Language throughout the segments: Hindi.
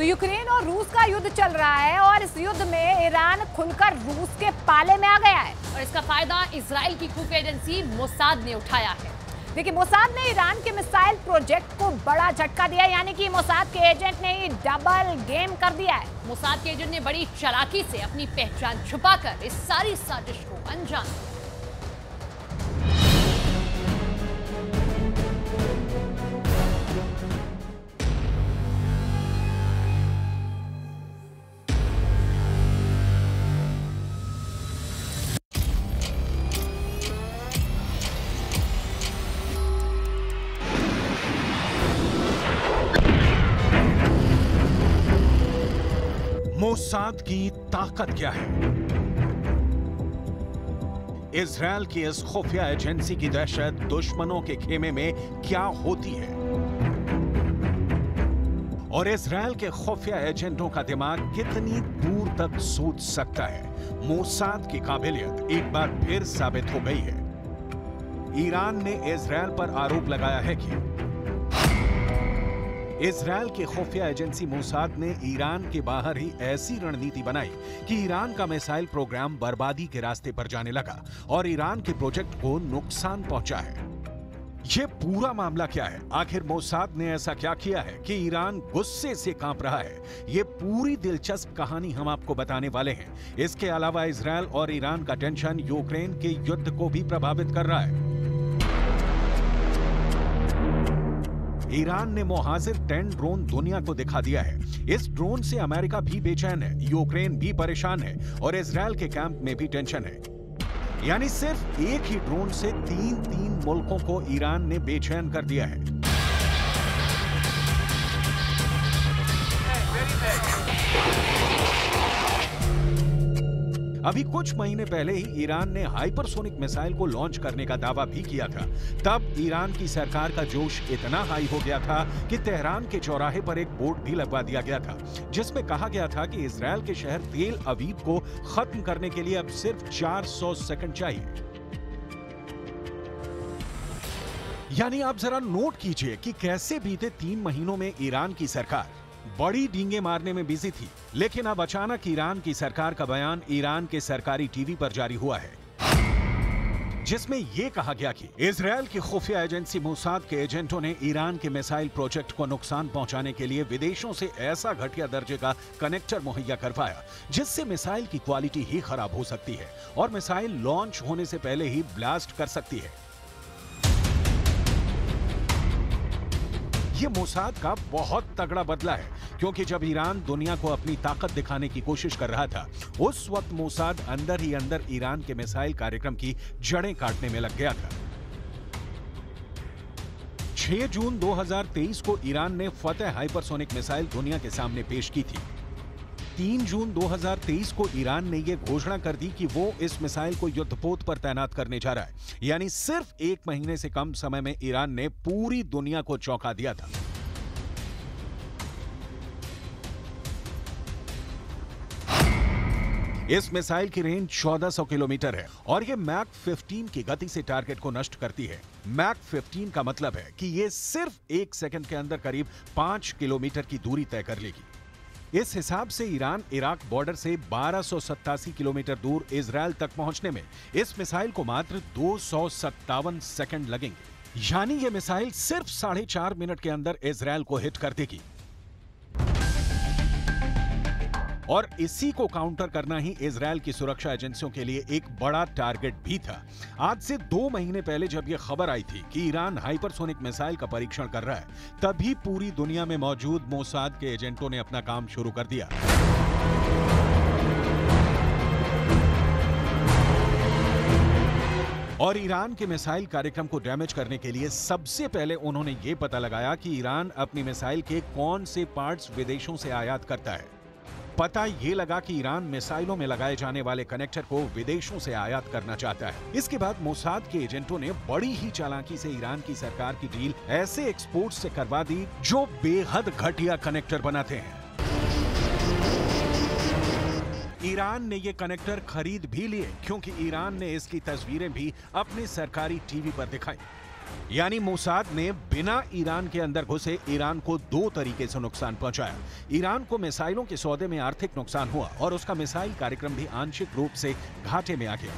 तो यूक्रेन और रूस का युद्ध चल रहा है और इस युद्ध में ईरान खुलकर रूस के पाले में आ गया है और इसका फायदा इजराइल की खुफिया एजेंसी मोसाद ने उठाया है। देखिए, मोसाद ने ईरान के मिसाइल प्रोजेक्ट को बड़ा झटका दिया, यानी कि मोसाद के एजेंट ने ही डबल गेम कर दिया है। मोसाद के एजेंट ने बड़ी चालाकी से अपनी पहचान छुपाकर इस सारी साजिश को अंजाम दिया। मोसाद की ताकत क्या है? इजरायल की इस खुफिया एजेंसी की दहशत दुश्मनों के खेमे में क्या होती है? और इजरायल के खुफिया एजेंटों का दिमाग कितनी दूर तक सोच सकता है? मोसाद की काबिलियत एक बार फिर साबित हो गई है। ईरान ने इजरायल पर आरोप लगाया है कि इजरायल की खुफिया एजेंसी मोसाद ने ईरान के बाहर ही ऐसी रणनीति बनाई कि ईरान का मिसाइल प्रोग्राम बर्बादी के रास्ते पर जाने लगा और ईरान के प्रोजेक्ट को नुकसान पहुंचा है। यह पूरा मामला क्या है? आखिर मोसाद ने ऐसा क्या किया है कि ईरान गुस्से से कांप रहा है? यह पूरी दिलचस्प कहानी हम आपको बताने वाले हैं। इसके अलावा इजरायल और ईरान का टेंशन यूक्रेन के युद्ध को भी प्रभावित कर रहा है। ईरान ने मोहाजिर 10 ड्रोन दुनिया को दिखा दिया है। इस ड्रोन से अमेरिका भी बेचैन है, यूक्रेन भी परेशान है और इजरायल के कैंप में भी टेंशन है। यानी सिर्फ एक ही ड्रोन से तीन मुल्कों को ईरान ने बेचैन कर दिया है। अभी कुछ महीने पहले ही ईरान ने हाइपरसोनिक मिसाइल को लॉन्च करने का दावा भी किया था। तब ईरान की सरकार का जोश इतना हाई हो गया था कि तेहरान के चौराहे पर एक बोर्ड भी लगवा दिया गया था, जिसमें कहा गया था कि इजरायल के शहर तेल अवीव को खत्म करने के लिए अब सिर्फ 400 सेकंड चाहिए। यानी आप जरा नोट कीजिए कि कैसे बीते 3 महीनों में ईरान की सरकार बड़ी डींगे मारने में बिजी थी, लेकिन अब अचानक ईरान की सरकार का बयान ईरान के सरकारी टीवी पर जारी हुआ है, जिसमें यह कहा गया कि इजरायल की खुफिया एजेंसी मोसाद के एजेंटों ने ईरान के मिसाइल प्रोजेक्ट को नुकसान पहुंचाने के लिए विदेशों से ऐसा घटिया दर्जे का कनेक्टर मुहैया करवाया जिससे मिसाइल की क्वालिटी ही खराब हो सकती है और मिसाइल लॉन्च होने से पहले ही ब्लास्ट कर सकती है। ये मोसाद का बहुत तगड़ा बदला है, क्योंकि जब ईरान दुनिया को अपनी ताकत दिखाने की कोशिश कर रहा था, उस वक्त मोसाद अंदर ही अंदर ईरान के मिसाइल कार्यक्रम की जड़ें काटने में लग गया था। 6 जून 2023 को ईरान ने फतेह हाइपरसोनिक मिसाइल दुनिया के सामने पेश की थी। 3 जून 2023 को ईरान ने यह घोषणा कर दी कि वो इस मिसाइल को युद्धपोत पर तैनात करने जा रहा है। यानी सिर्फ 1 महीने से कम समय में ईरान ने पूरी दुनिया को चौंका दिया था। इस मिसाइल की रेंज 1400 किलोमीटर है और यह मैक 15 की गति से टारगेट को नष्ट करती है। मैक 15 का मतलब है कि यह सिर्फ 1 सेकंड के अंदर करीब 5 किलोमीटर की दूरी तय कर लेगी। इस हिसाब से ईरान इराक बॉर्डर से 1287 किलोमीटर दूर इजरायल तक पहुंचने में इस मिसाइल को मात्र 257 सेकंड लगेंगे। यानी यह मिसाइल सिर्फ 4.5 मिनट के अंदर इजरायल को हिट कर देगी। और इसी को काउंटर करना ही इजरायल की सुरक्षा एजेंसियों के लिए एक बड़ा टारगेट भी था। आज से 2 महीने पहले जब यह खबर आई थी कि ईरान हाइपरसोनिक मिसाइल का परीक्षण कर रहा है, तभी पूरी दुनिया में मौजूद मोसाद के एजेंटों ने अपना काम शुरू कर दिया। और ईरान के मिसाइल कार्यक्रम को डैमेज करने के लिए सबसे पहले उन्होंने यह पता लगाया कि ईरान अपनी मिसाइल के कौन से पार्ट्स विदेशों से आयात करता है। पता ये लगा कि ईरान मिसाइलों में लगाए जाने वाले कनेक्टर को विदेशों से आयात करना चाहता है। इसके बाद मोसाद के एजेंटों ने बड़ी ही चालाकी से ईरान की सरकार की डील ऐसे एक्सपोर्ट से करवा दी जो बेहद घटिया कनेक्टर बनाते हैं। ईरान ने ये कनेक्टर खरीद भी लिए, क्योंकि ईरान ने इसकी तस्वीरें भी अपने सरकारी टीवी पर दिखाई। यानी मोसाद ने बिना ईरान के अंदर घुसे ईरान को दो तरीके से नुकसान पहुंचाया। ईरान को मिसाइलों के सौदे में आर्थिक नुकसान हुआ और उसका मिसाइल कार्यक्रम भी आंशिक रूप से घाटे में आ गया।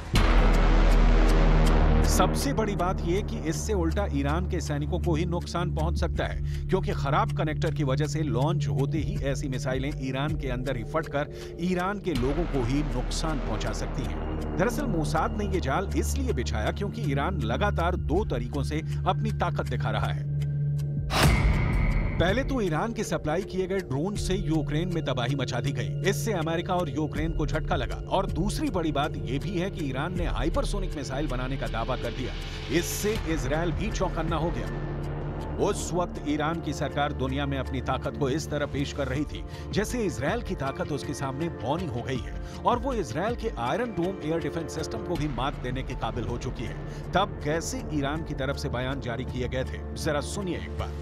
सबसे बड़ी बात यह कि इससे उल्टा ईरान के सैनिकों को ही नुकसान पहुंच सकता है, क्योंकि खराब कनेक्टर की वजह से लॉन्च होते ही ऐसी मिसाइलें ईरान के अंदर ही फटकर ईरान के लोगों को ही नुकसान पहुंचा सकती हैं। दरअसल मोसाद ने यह जाल इसलिए बिछाया क्योंकि ईरान लगातार दो तरीकों से अपनी ताकत दिखा रहा है। पहले तो ईरान के सप्लाई किए गए ड्रोन से यूक्रेन में तबाही मचा दी गई। इससे अमेरिका और यूक्रेन को झटका लगा। और दूसरी बड़ी बात यह भी है कि ईरान ने हाइपरसोनिक मिसाइल बनाने का दावा कर दिया। इससे इजरायल भी चौकन्ना हो गया। उस वक्त ईरान की सरकार दुनिया में अपनी ताकत को इस तरह पेश कर रही थी जैसे इजरायल की ताकत उसके सामने बौनी हो गई है और वो इजरायल के आयरन डोम एयर डिफेंस सिस्टम को भी मात देने के काबिल हो चुकी है। तब कैसे ईरान की तरफ से बयान जारी किए गए थे, जरा सुनिए एक बार।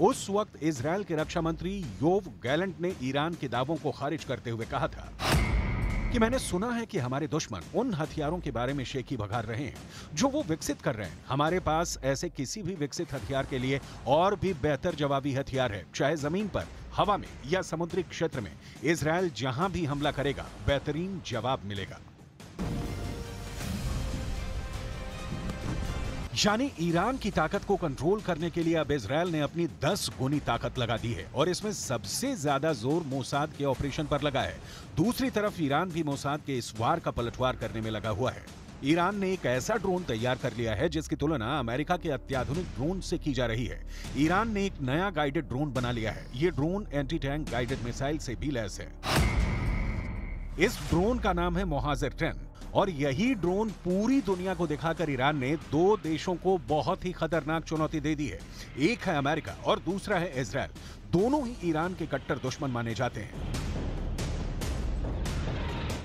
उस वक्त इजरायल के रक्षा मंत्री योव गैलेंट ने ईरान के दावों को खारिज करते हुए कहा था कि मैंने सुना है कि हमारे दुश्मन उन हथियारों के बारे में शेखी बघार रहे हैं जो वो विकसित कर रहे हैं। हमारे पास ऐसे किसी भी विकसित हथियार के लिए और भी बेहतर जवाबी हथियार है, चाहे जमीन पर, हवा में या समुद्री क्षेत्र में। इजरायल जहां भी हमला करेगा बेहतरीन जवाब मिलेगा। यानी ईरान की ताकत को कंट्रोल करने के लिए अब इजरायल ने अपनी 10 गुनी ताकत लगा दी है और इसमें सबसे ज्यादा जोर मोसाद के ऑपरेशन पर लगा है। दूसरी तरफ ईरान भी मोसाद के इस वार का पलटवार करने में लगा हुआ है। ईरान ने एक ऐसा ड्रोन तैयार कर लिया है जिसकी तुलना अमेरिका के अत्याधुनिक ड्रोन से की जा रही है। ईरान ने एक नया गाइडेड ड्रोन बना लिया है। ये drone anti tank guided missile से भी लैस है। इस ड्रोन का नाम है मोहाजिर 10 और यही ड्रोन पूरी दुनिया को दिखाकर ईरान ने दो देशों को बहुत ही खतरनाक चुनौती दे दी है। एक है अमेरिका और दूसरा है इजरायल। दोनों ही ईरान के कट्टर दुश्मन माने जाते हैं।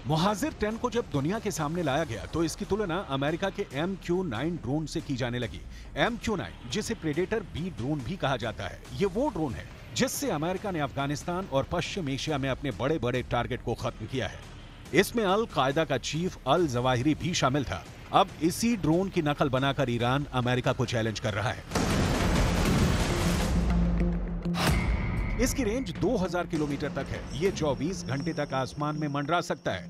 मोहाजिर 10 को जब दुनिया के सामने लाया गया तो इसकी तुलना अमेरिका के MQ-9 ड्रोन से की जाने लगी। MQ-9 जिसे प्रेडेटर B ड्रोन भी कहा जाता है, ये वो ड्रोन है जिससे अमेरिका ने अफगानिस्तान और पश्चिम एशिया में अपने बड़े बड़े टारगेट को खत्म किया है। इसमें अल कायदा का चीफ अल जवाहिरी भी शामिल था। अब इसी ड्रोन की नकल बनाकर ईरान अमेरिका को चैलेंज कर रहा है। इसकी रेंज 2000 किलोमीटर तक है। ये 24 घंटे तक आसमान में मंडरा सकता है।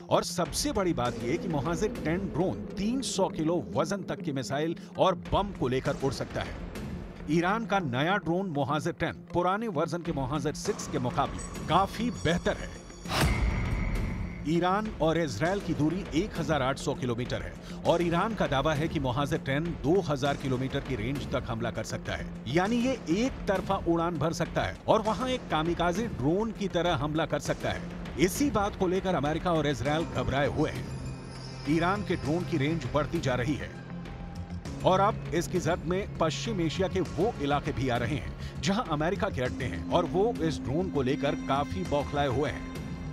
और सबसे बड़ी बात यह कि मोहाजिर 10 ड्रोन 300 किलो वजन तक की मिसाइल और बम को लेकर उड़ सकता है। ईरान का नया ड्रोन मोहाजिर 10 पुराने वर्जन के मोहाजिर 6 के मुकाबले काफी बेहतर है। ईरान और इजरायल की दूरी 1800 किलोमीटर है और ईरान का दावा है कि मोहाजिर 10 2000 किलोमीटर की रेंज तक हमला कर सकता है। यानी ये एक तरफा उड़ान भर सकता है और वहां एक कामिकाज़े ड्रोन की तरह हमला कर सकता है। इसी बात को लेकर अमेरिका और इजरायल घबराए हुए हैं। ईरान के ड्रोन की रेंज बढ़ती जा रही है और अब इसकी जद में पश्चिम एशिया के वो इलाके भी आ रहे हैं जहां अमेरिका के अड्डे हैं और वो इस ड्रोन को लेकर काफी बौखलाए हुए हैं।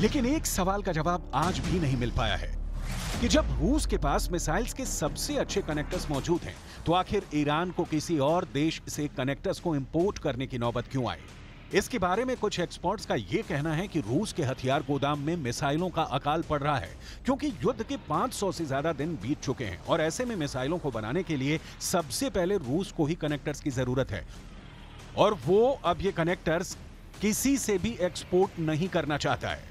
लेकिन एक सवाल का जवाब आज भी नहीं मिल पाया है कि जब रूस के पास मिसाइल्स के सबसे अच्छे कनेक्टर्स मौजूद हैं, तो आखिर ईरान को किसी और देश से कनेक्टर्स को इंपोर्ट करने की नौबत क्यों आई? इसके बारे में कुछ एक्सपर्ट्स का यह कहना है कि रूस के हथियार गोदाम में मिसाइलों का अकाल पड़ रहा है, क्योंकि युद्ध के 500 से ज्यादा दिन बीत चुके हैं और ऐसे में मिसाइलों को बनाने के लिए सबसे पहले रूस को ही कनेक्टर्स की जरूरत है, और वो अब ये कनेक्टर्स किसी से भी एक्सपोर्ट नहीं करना चाहता है।